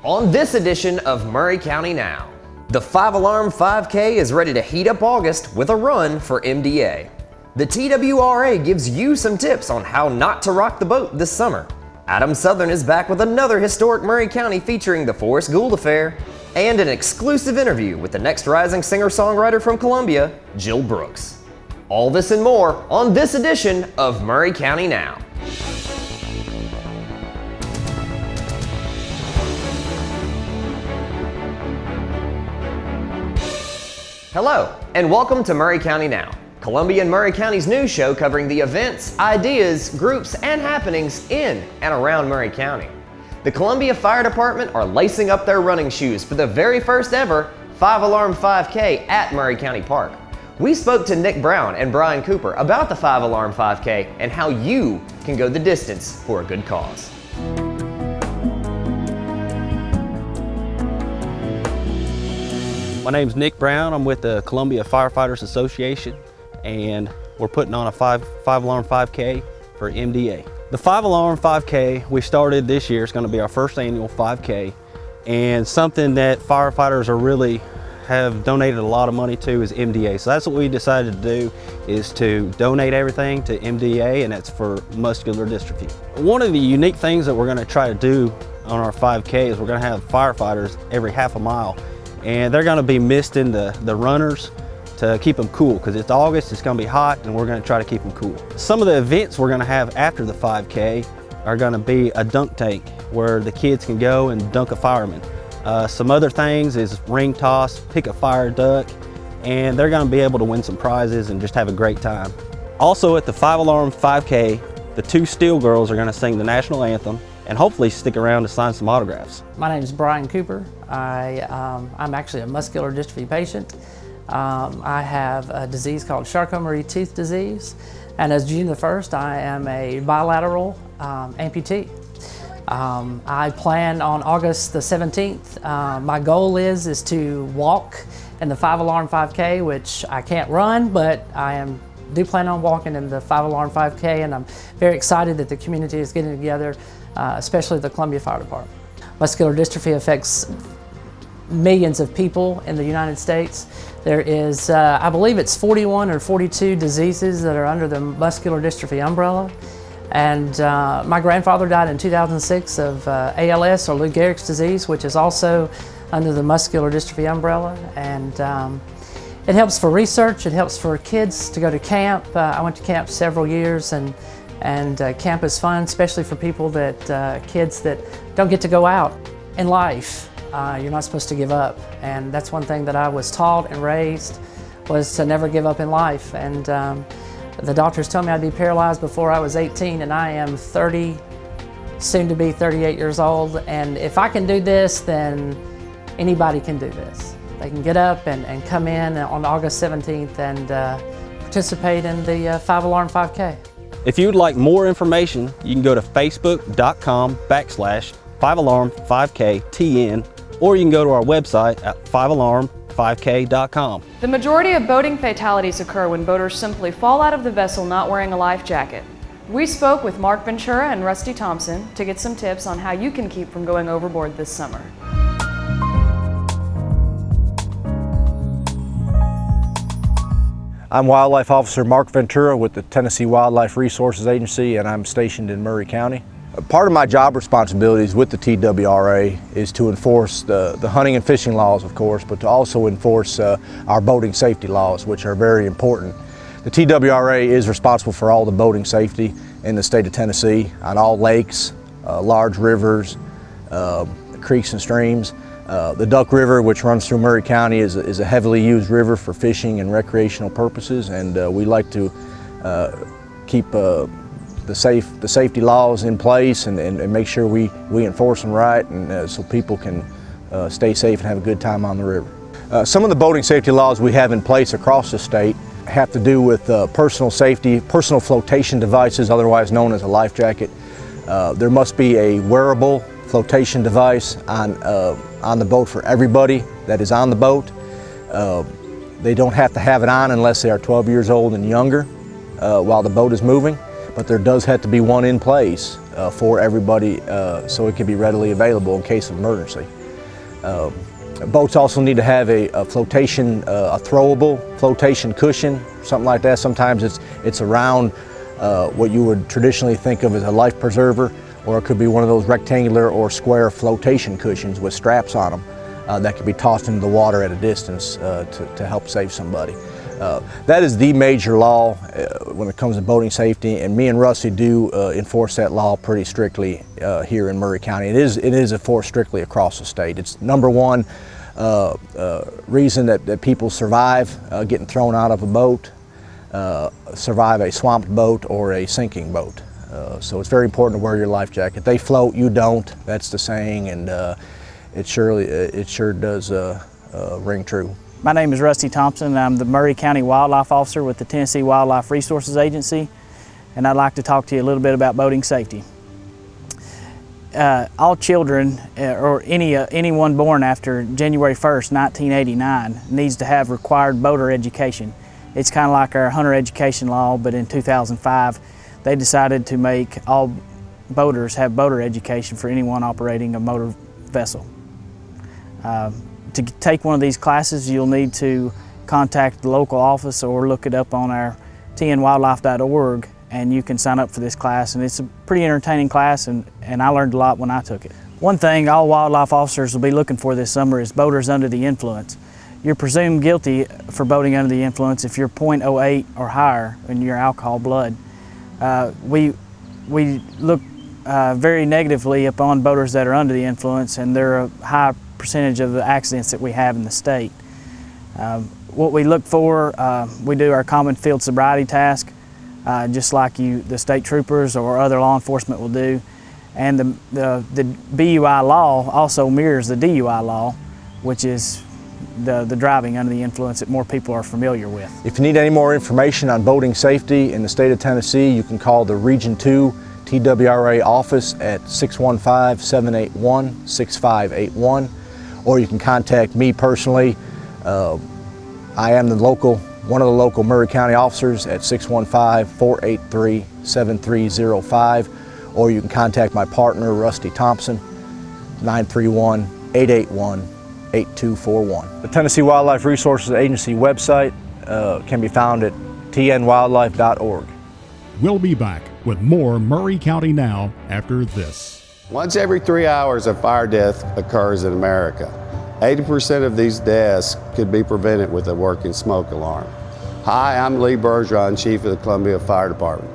On this edition of Maury County Now, the 5-alarm 5K is ready to heat up August with a run for MDA. The TWRA gives you some tips on how not to rock the boat this summer. Adam Southern is back with another historic Maury County featuring the Forrest Gould Affair, and an exclusive interview with the next rising singer-songwriter from Columbia, Jill Brooks. All this and more on this edition of Maury County Now. Hello, and welcome to Maury County Now, Columbia and Maury County's news show covering the events, ideas, groups, and happenings in and around Maury County. The Columbia Fire Department are lacing up their running shoes for the very first ever 5-alarm 5K at Maury County Park. We spoke to Nick Brown and Brian Cooper about the 5-alarm 5K and how you can go the distance for a good cause. My name's Nick Brown. I'm with the Columbia Firefighters Association, and we're putting on a 5-alarm 5K for MDA. The 5-alarm 5K we started this year is going to be our first annual 5K, and something that firefighters have donated a lot of money to is MDA. So that's what we decided to do, is to donate everything to MDA, and that's for muscular dystrophy. One of the unique things that we're going to try to do on our 5K is we're going to have firefighters every half a mile, and they're going to be misting the runners to keep them cool, because it's August, it's going to be hot, and we're going to try to keep them cool. Some of the events we're going to have after the 5K are going to be a dunk tank where the kids can go and dunk a fireman. Some other things is ring toss, pick a fire duck, and they're going to be able to win some prizes and just have a great time. Also at the 5-alarm 5K, the 2 Steel Girls are going to sing the national anthem and hopefully stick around to sign some autographs. My name is Brian Cooper. I'm actually a muscular dystrophy patient. I have a disease called Charcot-Marie-Tooth disease, and as June the 1st, I am a bilateral amputee. I plan on August the 17th. My goal is to walk in the 5-alarm 5K, which I can't run, but I do plan on walking in the 5-alarm 5K, and I'm very excited that the community is getting together, especially the Columbia Fire Department. Muscular dystrophy affects millions of people in the United States. There is, I believe it's 41 or 42 diseases that are under the muscular dystrophy umbrella. And my grandfather died in 2006 of ALS, or Lou Gehrig's disease, which is also under the muscular dystrophy umbrella. And it helps for research, it helps for kids to go to camp. I went to camp several years, and camp is fun, especially for people kids that don't get to go out in life. You're not supposed to give up, and that's one thing that I was taught and raised, was to never give up in life. And the doctors told me I'd be paralyzed before I was 18, and I am 30, soon to be 38 years old, and if I can do this, then anybody can do this. They can get up and come in on August 17th and participate in the 5-alarm 5K. If you'd like more information, you can go to facebook.com/5-alarm 5KTN, or you can go to our website at 5alarm5k.com. The majority of boating fatalities occur when boaters simply fall out of the vessel not wearing a life jacket. We spoke with Mark Ventura and Rusty Thompson to get some tips on how you can keep from going overboard this summer. I'm Wildlife Officer Mark Ventura with the Tennessee Wildlife Resources Agency, and I'm stationed in Maury County. Part of my job responsibilities with the TWRA is to enforce the hunting and fishing laws, of course, but to also enforce our boating safety laws, which are very important. The TWRA is responsible for all the boating safety in the state of Tennessee on all lakes, large rivers, creeks and streams. The Duck River, which runs through Maury County, is a heavily used river for fishing and recreational purposes, and we like to keep the safety laws in place and make sure we enforce them right, and so people can stay safe and have a good time on the river. Some of the boating safety laws we have in place across the state have to do with personal safety, personal flotation devices, otherwise known as a life jacket. There must be a wearable flotation device on the boat for everybody that is on the boat. They don't have to have it on unless they are 12 years old and younger while the boat is moving. but there does have to be one in place for everybody so it can be readily available in case of emergency. Boats also need to have a flotation, a throwable flotation cushion, something like that. Sometimes it's around what you would traditionally think of as a life preserver, or it could be one of those rectangular or square flotation cushions with straps on them that can be tossed into the water at a distance to help save somebody. That is the major law when it comes to boating safety, and me and Rusty do enforce that law pretty strictly here in Maury County. It is enforced strictly across the state. It's number one reason that people survive getting thrown out of a boat, survive a swamped boat or a sinking boat. So it's very important to wear your life jacket. They float, you don't. That's the saying, and it sure does ring true. My name is Rusty Thompson, and I'm the Maury County Wildlife Officer with the Tennessee Wildlife Resources Agency, and I'd like to talk to you a little bit about boating safety. All children, or anyone born after January 1st, 1989, needs to have required boater education. It's kind of like our hunter education law, but in 2005, they decided to make all boaters have boater education for anyone operating a motor vessel. To take one of these classes, you'll need to contact the local office or look it up on our tnwildlife.org, and you can sign up for this class. And it's a pretty entertaining class, and I learned a lot when I took it. One thing all wildlife officers will be looking for this summer is boaters under the influence. You're presumed guilty for boating under the influence if you're 0.08 or higher in your alcohol blood. We look very negatively upon boaters that are under the influence, and they're a high percentage of the accidents that we have in the state. What we look for, we do our common field sobriety task, just like the state troopers or other law enforcement will do. And the BUI law also mirrors the DUI law, which is the driving under the influence that more people are familiar with. If you need any more information on boating safety in the state of Tennessee, you can call the Region 2 TWRA office at 615-781-6581, or you can contact me personally. I am one of the local Maury County officers at 615-483-7305, or you can contact my partner, Rusty Thompson, 931-881-8241. The Tennessee Wildlife Resources Agency website can be found at tnwildlife.org. We'll be back with more Maury County Now after this. Once every 3 hours, a fire death occurs in America. 80% of these deaths could be prevented with a working smoke alarm. Hi, I'm Lee Bergeron, Chief of the Columbia Fire Department.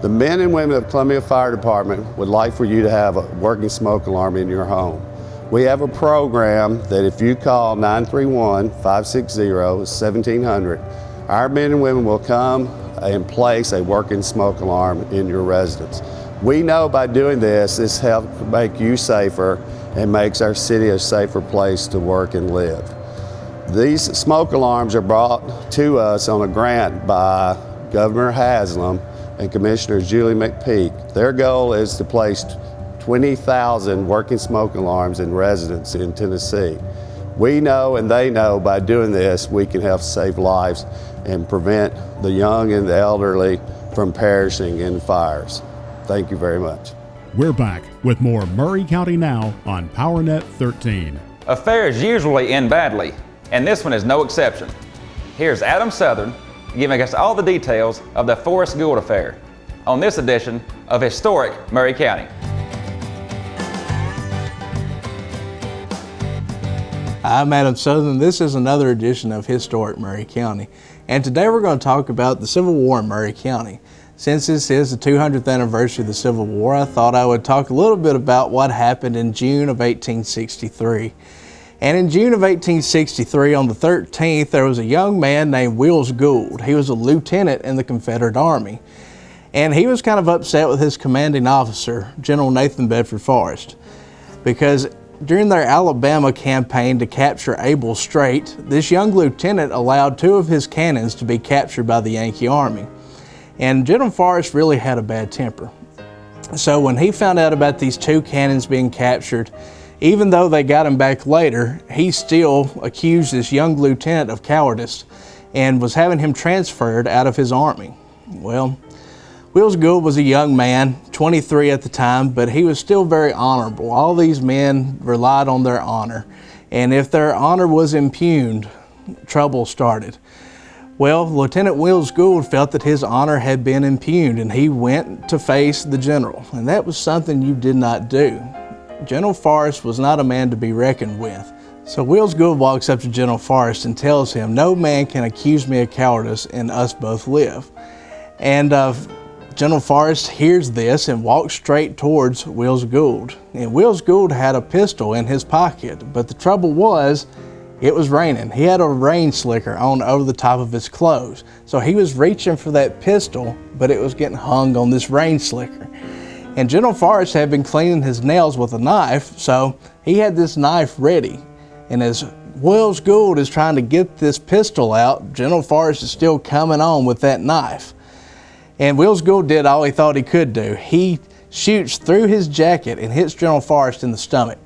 The men and women of Columbia Fire Department would like for you to have a working smoke alarm in your home. We have a program that if you call 931-560-1700, our men and women will come and place a working smoke alarm in your residence. We know by doing this helps make you safer and makes our city a safer place to work and live. These smoke alarms are brought to us on a grant by Governor Haslam and Commissioner Julie McPeak. Their goal is to place 20,000 working smoke alarms in residents in Tennessee. We know and they know by doing this we can help save lives and prevent the young and the elderly from perishing in fires. Thank you very much. We're back with more Maury County Now on PowerNet 13. Affairs usually end badly, and this one is no exception. Here's Adam Southern giving us all the details of the Forrest Gould affair on this edition of Historic Maury County. I'm Adam Southern. This is another edition of Historic Maury County, and today we're going to talk about the Civil War in Maury County. Since this is the 200th anniversary of the Civil War, I thought I would talk a little bit about what happened in June of 1863. And in June of 1863, on the 13th, there was a young man named Wills Gould. He was a lieutenant in the Confederate Army. And he was kind of upset with his commanding officer, General Nathan Bedford Forrest, because during their Alabama campaign to capture Able Strait, this young lieutenant allowed 2 of his cannons to be captured by the Yankee Army. And General Forrest really had a bad temper. So when he found out about these 2 cannons being captured, even though they got him back later, he still accused this young lieutenant of cowardice and was having him transferred out of his army. Well, Wheels Gould was a young man, 23 at the time, but he was still very honorable. All these men relied on their honor, and if their honor was impugned, trouble started. Well, Lieutenant Wheels Gould felt that his honor had been impugned, and he went to face the general, and that was something you did not do. General Forrest was not a man to be reckoned with. So Wheels Gould walks up to General Forrest and tells him, "No man can accuse me of cowardice, and us both live." And General Forrest hears this and walks straight towards Wheels Gould. And Wheels Gould had a pistol in his pocket, but the trouble was, it was raining. He had a rain slicker on over the top of his clothes. So he was reaching for that pistol, but it was getting hung on this rain slicker. And General Forrest had been cleaning his nails with a knife, so he had this knife ready. And as Wheels Gould is trying to get this pistol out, General Forrest is still coming on with that knife. And Wheels Gould did all he thought he could do. He shoots through his jacket and hits General Forrest in the stomach.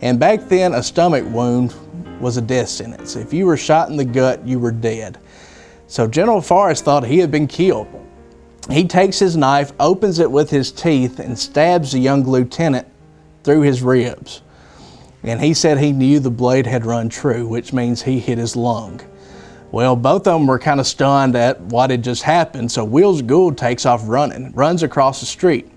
And back then, a stomach wound was a death sentence. If you were shot in the gut, you were dead. So General Forrest thought he had been killed. He takes his knife, opens it with his teeth, and stabs the young lieutenant through his ribs. And he said he knew the blade had run true, which means he hit his lung. Well, both of them were kind of stunned at what had just happened, so Wheels Gould takes off running, runs across the street.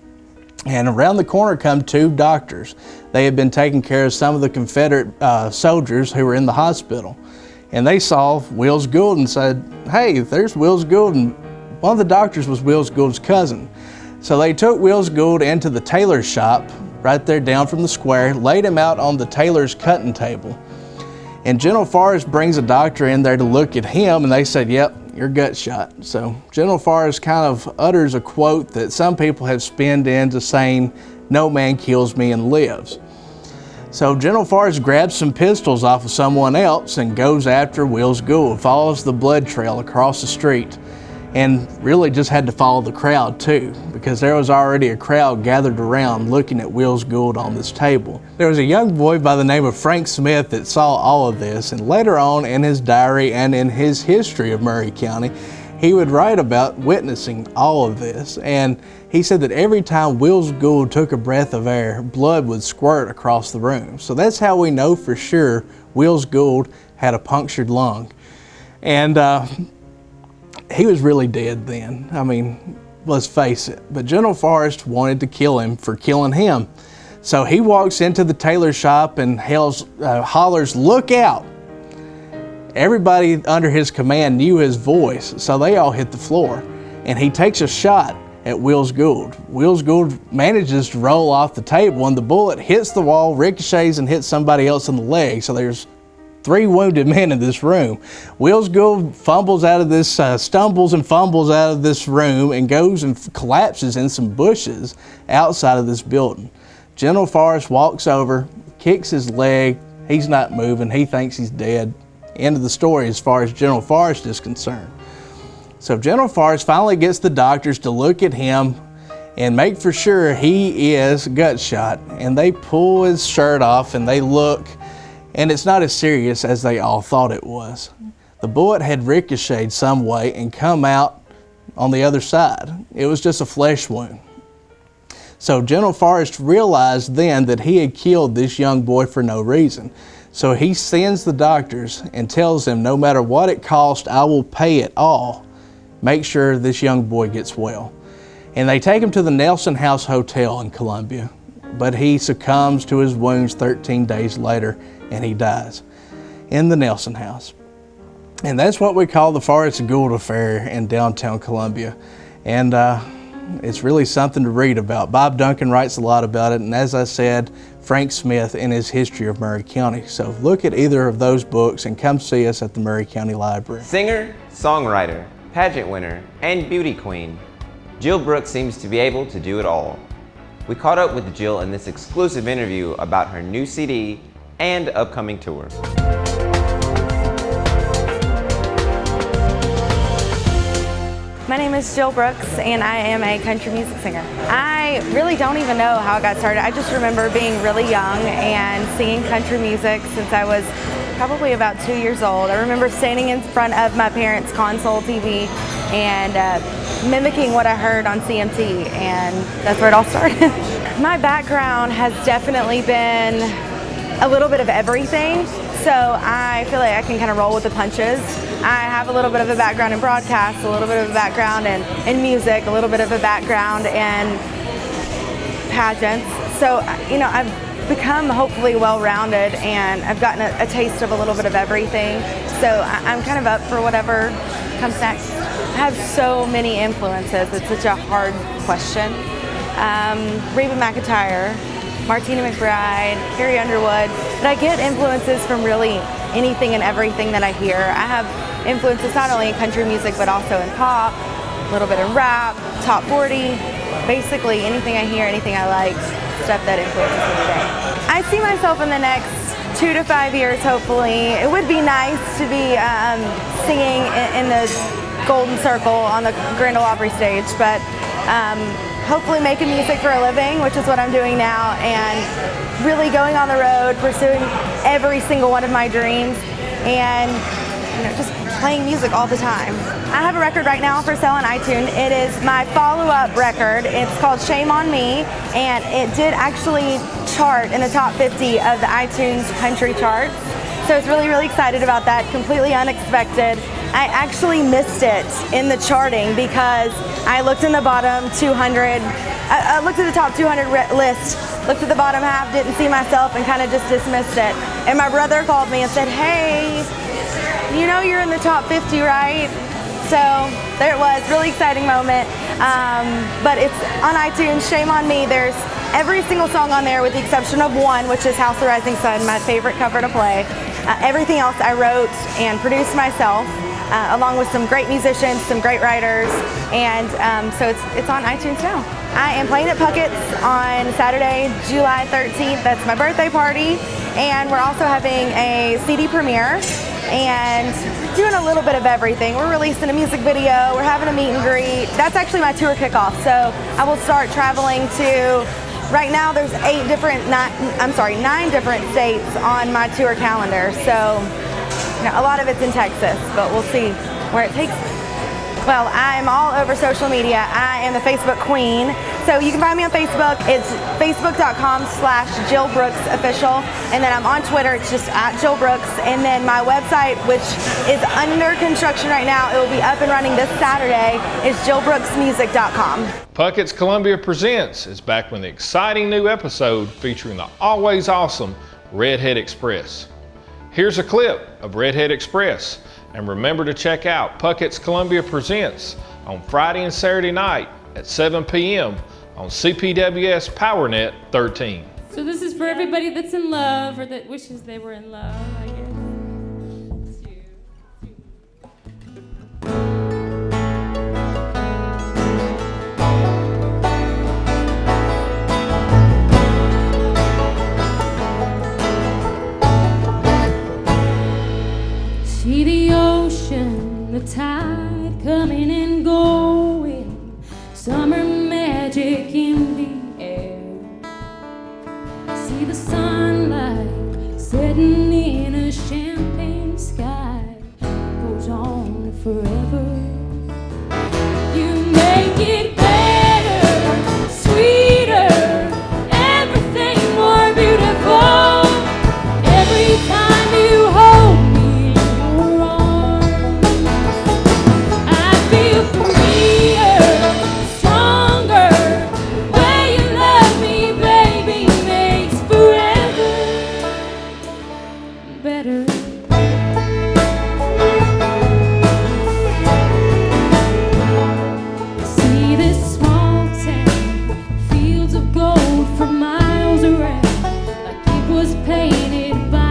And around the corner come two doctors. They had been taking care of some of the Confederate soldiers who were in the hospital. And they saw Wheels Gould and said, "Hey, there's Wheels Gould." And one of the doctors was Wheels Gould's cousin. So they took Wheels Gould into the tailor's shop right there down from the square, laid him out on the tailor's cutting table. And General Forrest brings a doctor in there to look at him, and they said, "Yep, you're gut shot." So General Forrest kind of utters a quote that some people have spinned into saying, "No man kills me and lives." So General Forrest grabs some pistols off of someone else and goes after Wheels Gould, follows the blood trail across the street, and really just had to follow the crowd too, because there was already a crowd gathered around looking at Wheels Gould on this table. There was a young boy by the name of Frank Smith that saw all of this, and later on in his diary and in his history of Maury County, he would write about witnessing all of this. And he said that every time Wheels Gould took a breath of air, blood would squirt across the room. So that's how we know for sure Wheels Gould had a punctured lung. And he was really dead then. I mean, let's face it. But General Forrest wanted to kill him for killing him. So he walks into the tailor shop and hollers, "Look out!" Everybody under his command knew his voice, so they all hit the floor. And he takes a shot at Wheels Gould. Wheels Gould manages to roll off the table, and the bullet hits the wall, ricochets, and hits somebody else in the leg. So there's 3 wounded men in this room. Wheels Gould stumbles and fumbles out of this room and goes and collapses in some bushes outside of this building. General Forrest walks over, kicks his leg. He's not moving. He thinks he's dead. End of the story as far as General Forrest is concerned. So General Forrest finally gets the doctors to look at him and make for sure he is gut shot. And they pull his shirt off and they look, and it's not as serious as they all thought it was. The bullet had ricocheted some way and come out on the other side. It was just a flesh wound. So General Forrest realized then that he had killed this young boy for no reason. So he sends the doctors and tells them, "No matter what it costs, I will pay it all. Make sure this young boy gets well." And they take him to the Nelson House Hotel in Columbia, but he succumbs to his wounds 13 days later, and he dies in the Nelson House. And that's what we call the Forrest Gould affair in downtown Columbia. And it's really something to read about. Bob Duncan writes a lot about it, and as I said, Frank Smith in his history of Maury County. So look at either of those books and come see us at the Maury County Library. Singer, songwriter, pageant winner, and beauty queen, Jill Brooks seems to be able to do it all. We caught up with Jill in this exclusive interview about her new CD and upcoming tour. My name is Jill Brooks, and I am a country music singer. I really don't even know how I got started. I just remember being really young and singing country music since I was probably about 2 years old. I remember standing in front of my parents' console TV and mimicking what I heard on CMT, and that's where it all started. My background has definitely been a little bit of everything, so I feel like I can kind of roll with the punches. I have a little bit of a background in broadcast, a little bit of a background in music, a little bit of a background in pageants. So, you know, I've become hopefully well-rounded, and I've gotten a taste of a little bit of everything. So I'm kind of up for whatever comes next. I have so many influences. It's such a hard question. Reba McEntire, Martina McBride, Carrie Underwood. But I get influences from really anything and everything that I hear. I have influences not only in country music, but also in pop, a little bit in rap, top 40, basically anything I hear, anything I like, stuff that influences me today. I see myself in the next 2 to 5 years, hopefully. It would be nice to be singing in the Golden Circle on the Grand Ole Opry stage, but hopefully making music for a living, which is what I'm doing now, and really going on the road, pursuing every single one of my dreams, and just playing music all the time. I have a record right now for sale on iTunes. It is my follow-up record. It's called Shame on Me, and it did actually chart in the top 50 of the iTunes country charts. So I was really, really excited about that, completely unexpected. I actually missed it in the charting because I looked in the bottom 200, I looked at the top 200 list, looked at the bottom half, didn't see myself, and kind of just dismissed it. And my brother called me and said, hey, you know you're in the top 50, right? So there it was, really exciting moment. But it's on iTunes, Shame on Me. There's every single song on there with the exception of one, which is House of Rising Sun, my favorite cover to play. Everything else I wrote and produced myself, along with some great musicians, some great writers, and so it's on iTunes now. I am playing at Puckett's on Saturday, July 13th. That's my birthday party, and we're also having a CD premiere and doing a little bit of everything. We're releasing a music video, we're having a meet and greet. That's actually my tour kickoff, so I will start traveling to, right now there's 9 different states on my tour calendar, so a lot of it's in Texas, but we'll see where it takes me. Well, I'm all over social media. I am the Facebook queen. So you can find me on Facebook. It's facebook.com/JillBrooksOfficial. And then I'm on Twitter. It's just @JillBrooks. And then my website, which is under construction right now, it will be up and running this Saturday, is JillBrooksMusic.com. Puckett's Columbia Presents is back with an exciting new episode featuring the always awesome Redhead Express. Here's a clip of Redhead Express. And remember to check out Puckett's Columbia Presents on Friday and Saturday night at 7 p.m. on CPWS PowerNet 13. So this is for everybody that's in love or that wishes they were in love, I guess. See the ocean, the tide coming and going, summer magic in the air. See the sunlight setting in a champagne sky, goes on forever. You make it better, sweeter, everything more beautiful. Every time you hold painted by